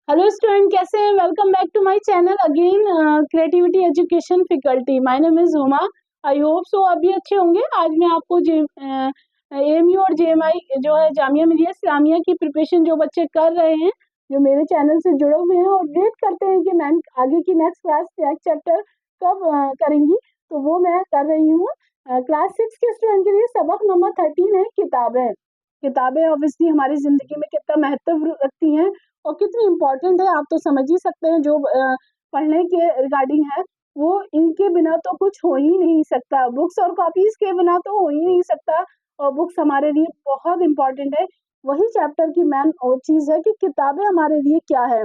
Hello student, कैसे हैं? Welcome back to my channel again, creativity education faculty. My name is Huma. I hope so आप भी अच्छे होंगे। आज मैं आपको एएमयू और जेएमआई जो है जामिया मिलिया इस्लामिया की प्रिपरेशन जो बच्चे कर रहे हैं, जो मेरे चैनल से जुड़े हुए हैं और वेट करते हैं कि मैम आगे की नेक्स्ट क्लास नेक्स्ट चैप्टर कब करेंगी, तो वो मैं कर रही हूँ। क्लास 6 के स्टूडेंट के लिए सबक नंबर 13 है किताबें। किताबें ऑब्वियसली हमारी जिंदगी में कितना महत्व रखती हैं और कितनी इम्पोर्टेंट है, आप तो समझ ही सकते हैं। जो पढ़ने के रिगार्डिंग है, वो इनके बिना तो कुछ हो ही नहीं सकता। बुक्स और कॉपीज के बिना तो हो ही नहीं सकता, और बुक्स हमारे लिए बहुत इम्पोर्टेंट है। वही चैप्टर की मेन और चीज़ है कि किताबें हमारे लिए क्या है।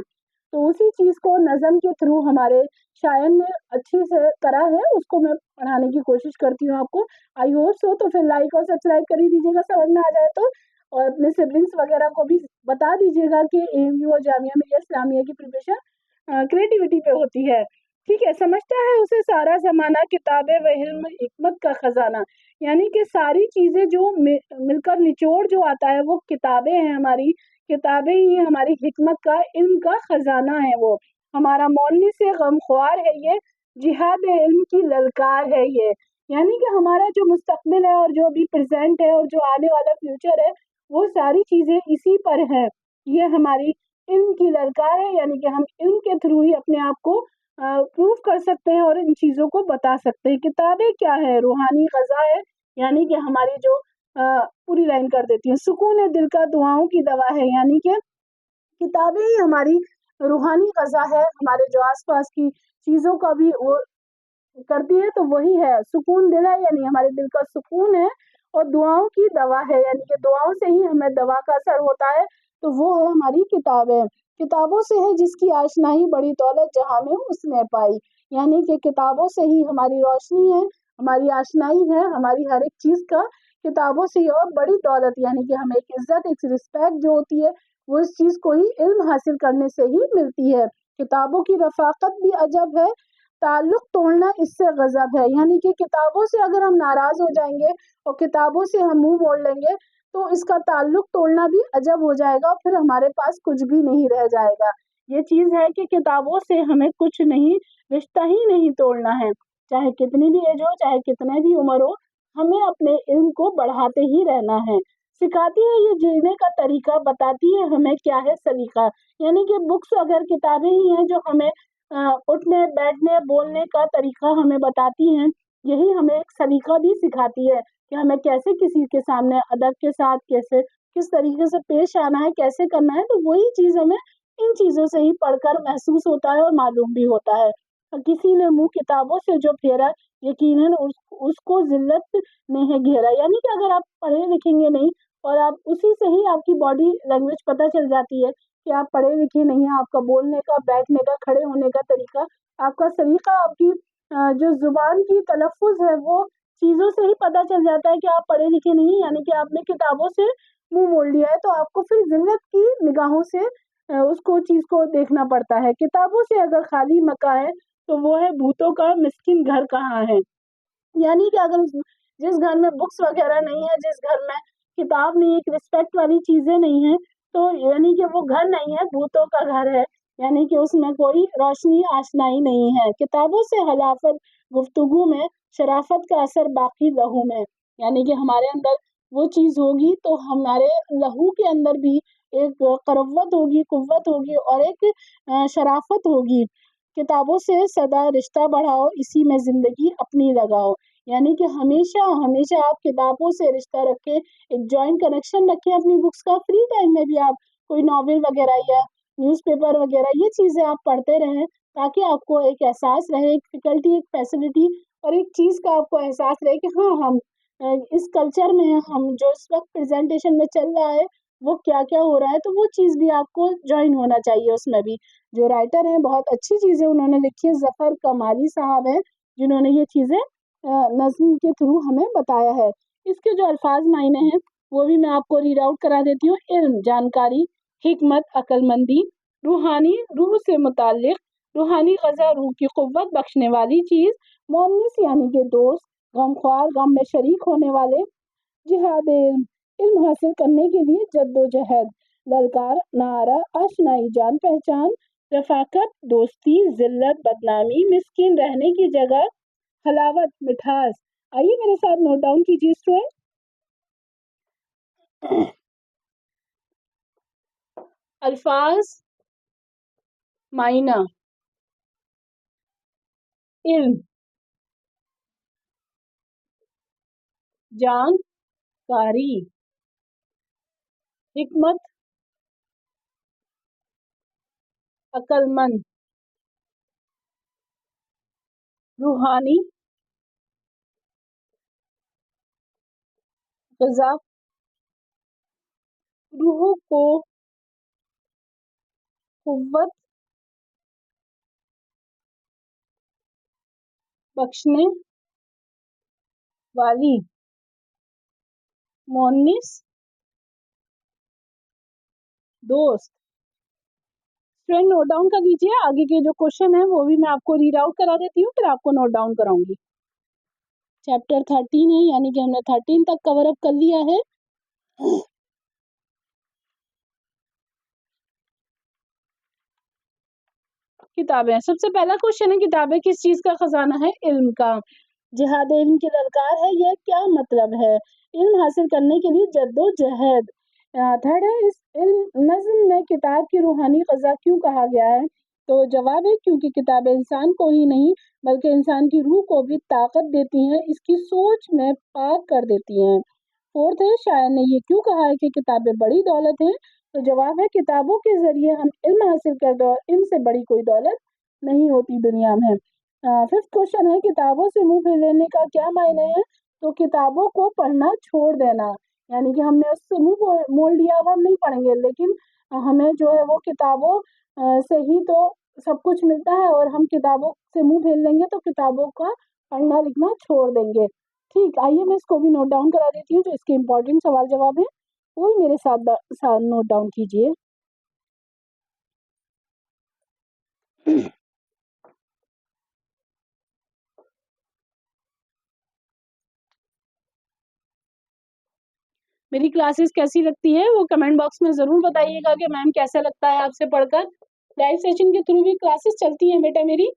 तो उसी चीज़ को नज़म के थ्रू हमारे शायर ने अच्छी से करा है, उसको मैं पढ़ाने की कोशिश करती हूँ आपको। आई होप सो। तो फिर लाइक और सब्सक्राइब कर ही दीजिएगा समझ में आ जाए तो, और अपने सिबलिंग्स वगैरह को भी बता दीजिएगा कि एएमयू और जामिया मिलिया इस्लामिया की प्रिपरेशन क्रिएटिविटी पे होती है। ठीक है, समझता है उसे सारा जमाना, किताबें व इल्म हिकमत का खजाना। यानी कि सारी चीजें जो मिलकर निचोड़ जो आता है वो किताबें हैं हमारी। किताबें ही हमारी हिकमत का, इल्म का खजाना है। वो हमारा मौलवी से गमख्वार है ये, जिहाद इल्म की ललकार है ये। यानी कि हमारा जो मुस्तकबिल है और जो भी प्रेजेंट है और जो आने वाला फ्यूचर है, वो सारी चीजें इसी पर है। ये हमारी इल्म की ललकार है, यानी कि हम इल्म के थ्रू ही अपने आप को प्रूव कर सकते हैं और इन चीजों को बता सकते हैं। किताबें क्या है? रूहानी गजा है, यानी कि हमारी जो पूरी लाइन कर देती है, सुकून है दिल का, दुआओं की दवा है। यानी कि किताबें ही हमारी रूहानी गजा है, हमारे जो आसपास की चीजों का भी वो करती है, तो वही है सुकून दिल है, यानी हमारे दिल का सुकून है। और दुआओं की दवा है, यानी कि दुआओं से ही हमें दवा का असर होता है, तो वो है हमारी किताबें। किताबों से है जिसकी आशनाई, बड़ी दौलत जहां में उसने पाई। यानी कि किताबों से ही हमारी रोशनी है, हमारी आशनाई है, हमारी हर एक चीज का किताबों से ही। और बड़ी दौलत यानी कि हमें एक इज्जत, एक रिस्पेक्ट जो होती है, वो इस चीज को ही इल्म हासिल करने से ही मिलती है। किताबों की रफाकत भी अजब है, ताल्लुक तोड़ना इससे गजब है। यानी कि किताबों से अगर हम नाराज हो जाएंगे और किताबों से हम मुंह मोड़ लेंगे, तो इसका ताल्लुक तोड़ना भी अजब हो जाएगा और फिर हमारे पास कुछ भी नहीं रह जाएगा। ये चीज है कि किताबों से हमें कुछ नहीं, रिश्ता ही नहीं तोड़ना है। चाहे कितनी भी एज हो, चाहे कितने भी उम्र हो, हमें अपने इल्म को बढ़ाते ही रहना है। सिखाती है ये जीने का तरीका, बताती है हमें क्या है सलीका। यानी कि बुक्स अगर किताबें ही हैं जो हमें उठने बैठने बोलने का तरीका हमें बताती हैं, यही हमें एक सलीका भी सिखाती है कि हमें कैसे किसी के सामने अदब के साथ कैसे किस तरीके से पेश आना है, कैसे करना है। तो वही चीज हमें इन चीजों से ही पढ़कर महसूस होता है और मालूम भी होता है। और किसी ने मुंह किताबों से जो फेरा, यकीनन उसको जिल्लत ने है घेरा। यानी कि अगर आप पढ़े लिखेंगे नहीं, और आप उसी से ही आपकी बॉडी लैंग्वेज पता चल जाती है कि आप पढ़े लिखे नहीं हैं, आपका बोलने का, बैठने का, खड़े होने का तरीका, आपका सलीका, आपकी जो जुबान की तलफ़ुज़ है, वो चीज़ों से ही पता चल जाता है कि आप पढ़े लिखे नहीं हैं, यानी कि आपने किताबों से मुँह मोड़ लिया है। तो आपको फिर ज़िल्लत की निगाहों से उसको चीज़ को देखना पड़ता है। किताबों से अगर खाली मकान है, तो वो है भूतों का मिस्किन घर कहाँ है। यानी कि अगर जिस घर में बुक्स वगैरह नहीं है, जिस घर में किताब नहीं है, एक रिस्पेक्ट वाली चीजें नहीं है, तो यानी कि वो घर नहीं है, भूतों का घर है। यानी कि उसमें कोई रोशनी आशनाई नहीं है। किताबों से हलाफत गुफ्तगू में, शराफत का असर बाकी लहू में। यानी कि हमारे अंदर वो चीज होगी तो हमारे लहू के अंदर भी एक करवत होगी, कुव्वत होगी और एक शराफत होगी। किताबों से सदा रिश्ता बढ़ाओ, इसी में जिंदगी अपनी लगाओ। यानी कि हमेशा हमेशा आप किताबों से रिश्ता रखें, एक जॉइंट कनेक्शन रखें अपनी बुक्स का। फ्री टाइम में भी आप कोई नॉवेल वगैरह या न्यूज़पेपर वगैरह ये चीज़ें आप पढ़ते रहें, ताकि आपको एक एहसास रहे, एक फैकल्टी, एक फैसिलिटी और एक चीज़ का आपको एहसास रहे कि हाँ, हम इस कल्चर में हैं, हम जो इस वक्त प्रेजेंटेशन में चल रहा है वो क्या क्या हो रहा है, तो वो चीज़ भी आपको ज्वाइन होना चाहिए उसमें भी। जो राइटर हैं बहुत अच्छी चीज़ें उन्होंने लिखी है, ज़फ़र कमाली साहब हैं जिन्होंने ये चीज़ें नज़्म के थ्रू हमें बताया है। इसके जो अल्फाज मायने हैं वो भी मैं आपको रीड आउट करा देती हूँ। इल्म जानकारी, हिकमत अक्लमंदी, रूहानी रूह से मुताल्लिक, रूहानी ग़ज़ा रूह की क़ुव्वत बख्शने वाली चीज़, मुअन्निस यानी कि दोस्त, गमख्वार गम में शरीक होने वाले, जिहाद इल्म इल्म हासिल करने के लिए जद्दोजहद। ललकार, नारा, आशनाई, जान पहचान, रफाकत, दोस्ती, जिल्लत, बदनामी, मिस्किन, रहने की जगह, हलावत, मिठास। आइए मेरे साथ नोट डाउन कीजिए स्टूडेंट। अल्फाज, मायना, इल्म, जानकारी, हिकमत, अक्लमंद, रूहानी, ग़िज़ा, रूह को क़ुव्वत बख्शने वाली, मोनिस, दोस्त। स्टूडेंट नोट डाउन कर लीजिए, आगे के जो क्वेश्चन है वो भी मैं आपको रीड आउट करा देती हूँ, फिर आपको नोट डाउन कराऊंगी। चैप्टर 13 है, यानी कि हमने 13 तक कवर अप कर लिया है। किताबें, सबसे पहला क्वेश्चन है किताबें किस चीज का खजाना है? इल्म का। जिहाद इल्म की ललकार है, यह क्या मतलब है? इल्म हासिल करने के लिए जद्दोजहद। थर्ड है, इस इल्म नज्म में किताब की रूहानी ग़िज़ा क्यों कहा गया है? तो जवाब है क्योंकि किताबें इंसान को ही नहीं बल्कि इंसान की रूह को भी ताकत देती हैं, इसकी सोच में पाक कर देती हैं। फोर्थ है, शायर ने ये क्यों कहा है कि किताबें बड़ी दौलत हैं? तो जवाब है किताबों के जरिए हम इल्म हासिल करते हैं, इनसे बड़ी कोई दौलत नहीं होती दुनिया में। फिफ्थ क्वेश्चन है, किताबों से मुंह फेर लेने का क्या मायने है? तो किताबों को पढ़ना छोड़ देना, यानी कि हमने उससे मुंह मोड़ लिया, अब हम नहीं पढ़ेंगे, लेकिन हमें जो है वो किताबों से ही तो सब कुछ मिलता है, और हम किताबों से मुंह फेर लेंगे तो किताबों का पढ़ना लिखना छोड़ देंगे। ठीक, आइए मैं इसको भी नोट डाउन करा देती हूँ, जो इसके इम्पोर्टेंट सवाल जवाब है वो भी मेरे साथ नोट डाउन कीजिए। मेरी क्लासेस कैसी लगती है वो कमेंट बॉक्स में जरूर बताइएगा कि मैम कैसा लगता है आपसे पढ़कर। लाइव सेशन के थ्रू भी क्लासेस चलती हैं बेटा मेरी।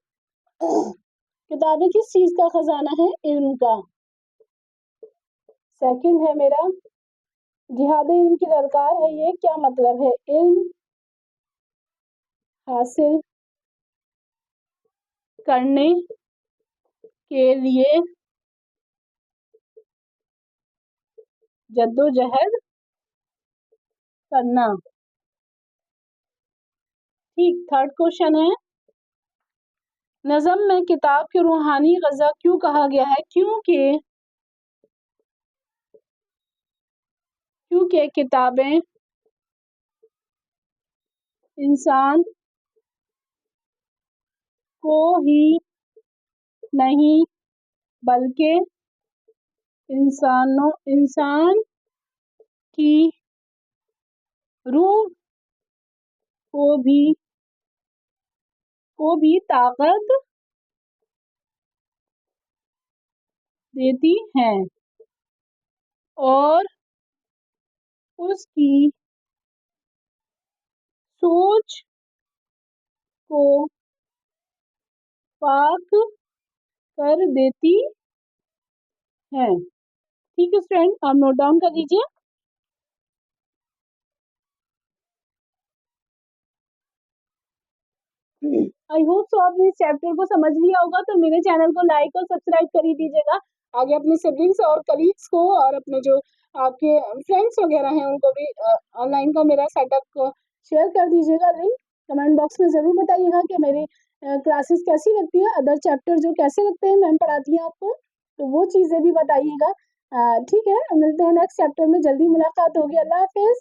किताबें किस चीज का खजाना है? इल्म का। सेकंड है मेरा, जिहाद इल्म की ललकार है, ये क्या मतलब है? इल्म हासिल करने के लिए जद्दोजहद करना। ठीक, थर्ड क्वेश्चन है, नज़म में किताब की रूहानी ग़िज़ा क्यों कहा गया है? क्योंकि किताबें इंसान को ही नहीं बल्कि इंसान की रूह को भी ताकत देती हैं और उसकी सोच को पाक कर देती हैं। ठीक है स्टूडेंट, आप नोट डाउन कर लीजिए। आई होप सो आपने इस चैप्टर को समझ लिया होगा, तो मेरे चैनल को लाइक और सब्सक्राइब कर ही दीजिएगा। आगे अपने सिबलिंग्स और कलीग्स को और अपने जो आपके फ्रेंड्स वगैरह हैं उनको भी ऑनलाइन का मेरा सेटअप शेयर कर दीजिएगा। लिंक कमेंट बॉक्स में ज़रूर बताइएगा कि मेरी क्लासेस कैसी लगती है, अदर चैप्टर जो कैसे लगते हैं मैम पढ़ाती हैं आपको, तो वो चीज़ें भी बताइएगा। ठीक है, मिलते हैं नेक्स्ट चैप्टर में, जल्दी मुलाकात होगी। अल्लाह हाफिज़।